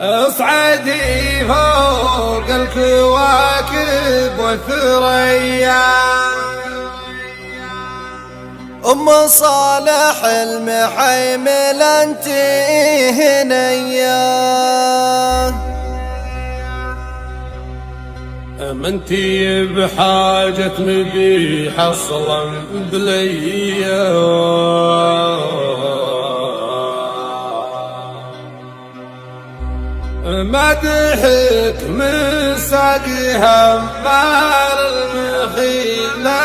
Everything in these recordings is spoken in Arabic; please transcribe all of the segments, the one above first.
اصعدي فوق الكواكب والثريا. أم صالح المحيمل انتي هنيا، منتي بحاجة مديح اصلا بليا. مدحك من ساقها مال المخيلة.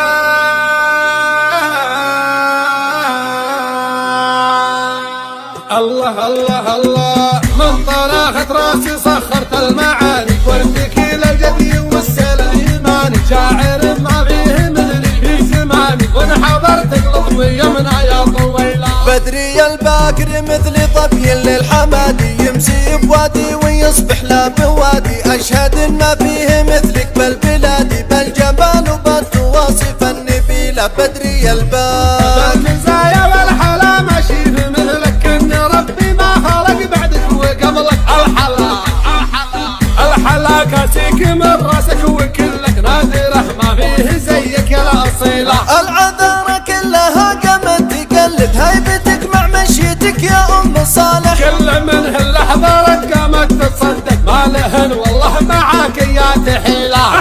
الله الله الله من طلاخة راسي سخرت المعاني، وردك للجدي والسيل الايماني، شاعر ما فيه مثلي في زماني، وانا حضرتك لطوية من يا طويلة. بدري الباكر مثل طبي للحمادي، يمسي بوادي ويصبح لا بوادي، اشهد ان ما فيه مثلك بالبلادي، بالجمال وبالتواصف النبيلة. بدري الباكر بالمزايا والحلا ماشي في مثلك، ان ربي ما خلق بعدك وقبلك. الحلا كاسيك من راسك وكلك نادره، ما فيه زيك يا الاصيله. العذارى كلها قامت تقلد هيبتك مع مشيتك يا ام صالح، كل من هاللحظه قامت تتصدق، ما لهن والله معاك يا تحيله.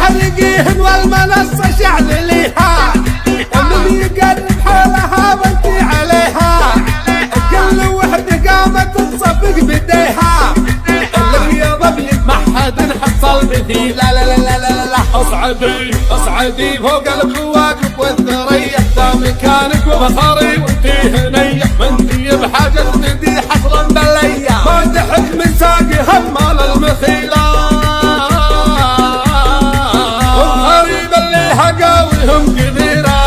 احرقيهن والمنصه شعلليها، ومن يقرب حولها وانتي عليها، كل وحده قامت تصفق بديها. اللي يضبلك ما حد حصل مثيل. لا لا لا لا لا لا، اصعدي فوق الكواكب والثريا، دا مكانك وفخري وانتي هنية، منتي بحاجة مديح اصلا بليا. مدحك من ساقها بمال المخيلة، والغريب اللي حقاويهم كثيرة،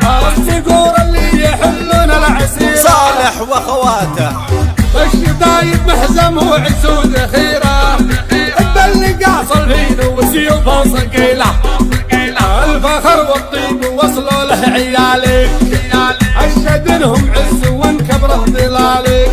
الصقور اللي يحلون العسيرة. صالح واخواته الشدايد محزم وعسود خيرة، اللي قاصل فينه وسيوفه صقيلة. الفخر والطيب وصلوا له عيالك، اشهد انهم عز وانكبرت ظلالك،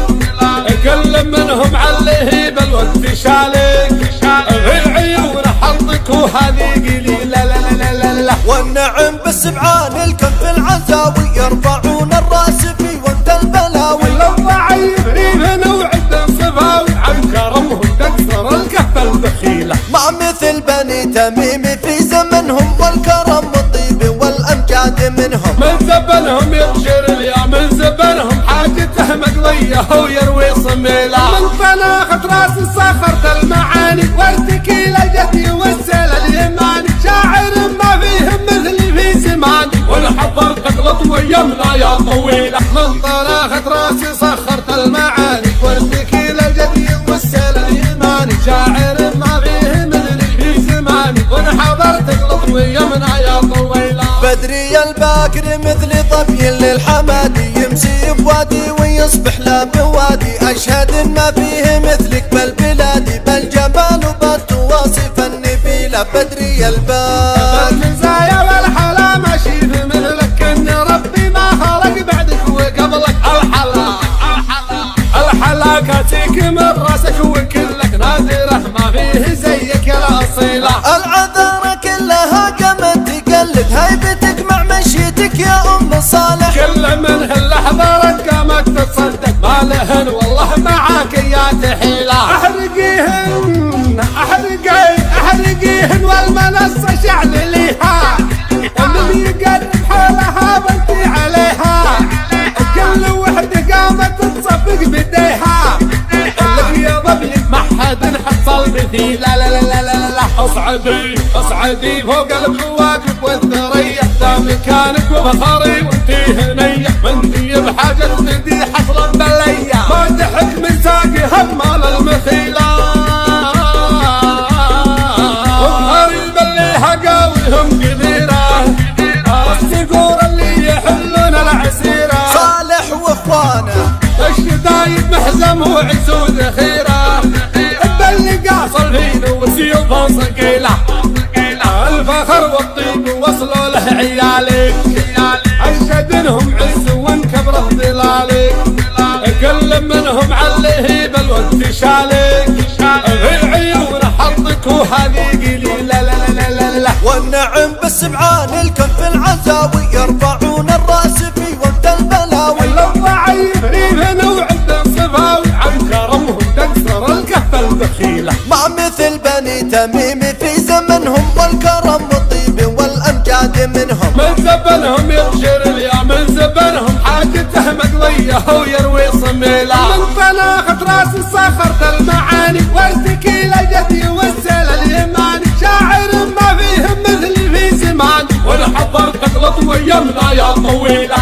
كل منهم عليه بالود شالك، في عيون حظك وهذه قليلة. لا لا لا لا لا، والنعم بالسبعان الكف العزاوي، يرفعون الراس في وقت البلاوي. لو ضعيف ريفنا وعد صفاوي، عن كرمهم تكسر الكف البخيلة. ما مثل بني تميم في زمنهم، والكرم والطيب والامجاد منهم. من زبنهم يبشر اليا، من زبنهم حاجته مقضية ويروي صميلة. من طلاخة راسي سخرت المعاني، وارتكي لجدي والسيل اليماني، شاعر ما فيه مثلي في زماني، وانا حضرتك لطوية من يا طويلة. من طلاخة راسي سخرت المعاني، وارتكي لجدي والسيل اليماني، شاعر ما فيه مثلي في زماني، وانا حضرتك لطوية من يا طويلة. بدري الباكر مثل طبي للحمادي، يمسي بوادي ويصبح لا بوادي، اشهد ان ما فيه مثلك بالبلادي، بالجمال وبالتواصف النبيلة. بدري الباكر بالمزايا والحلا ماشي في مثلك، ان ربي ما خلق بعدك وقبلك. الحلا كاسيك من راسك وكلك نادره، ما فيه زيك يا الاصيله. العذارى كلها قامت تقلد هيبتك مع مشيتك يا ام صالح، كل من هاللحظه قامت تتصدق، ما لهن والله معاك يا تحيله. احرقيهن والمنصه شعلليها، ومن يقرب حولها وانتي عليها، كل وحده قامت تصفق بديها. اللي يضبلك ما حد حصل مثيل. لا لا لا لا لا، اصعدي فوق الكواكب والثريا، دا مكانك وفخري وانتي هنية، منتي بحاجة مديح اصلا بليا. مدحك من ساقها بمال المخيلة، والغريب اللي حقاويهم كثيرة، الصقور اللي يحلون العسيرة. صالح واخوانه الشدايد محزم وعسود خيرة، اللي قاصل فينه وسيوفه صقيلة. الفخر والطيب وصلوا له عيالك، اشهد انهم عز وانكبرت ظلالك، كل منهم منهم عليه بالود شالك العيون حظك وهذه قليلة لا لا لا لا لا. والنعم بالسبعان الكف العزاوي يرفعون الراس في وقت البلاوي. الضعيف ريفنا وعند صفاوي عن كرمهم تكسر الكف البخيلة. مع مثل بني تميم في زمنهم والكرم والطيب والأمجاد منهم. من زبنهم يبشر اليا من زبنهم حاجته مقضية ويروي صميلة. من طناخة راس صخرة المعاني واشتكي لجدي والسيل اليماني. شاعر ما فيهم مثل في زمان وانا حضرت اغلط ويمنا يا طويلة.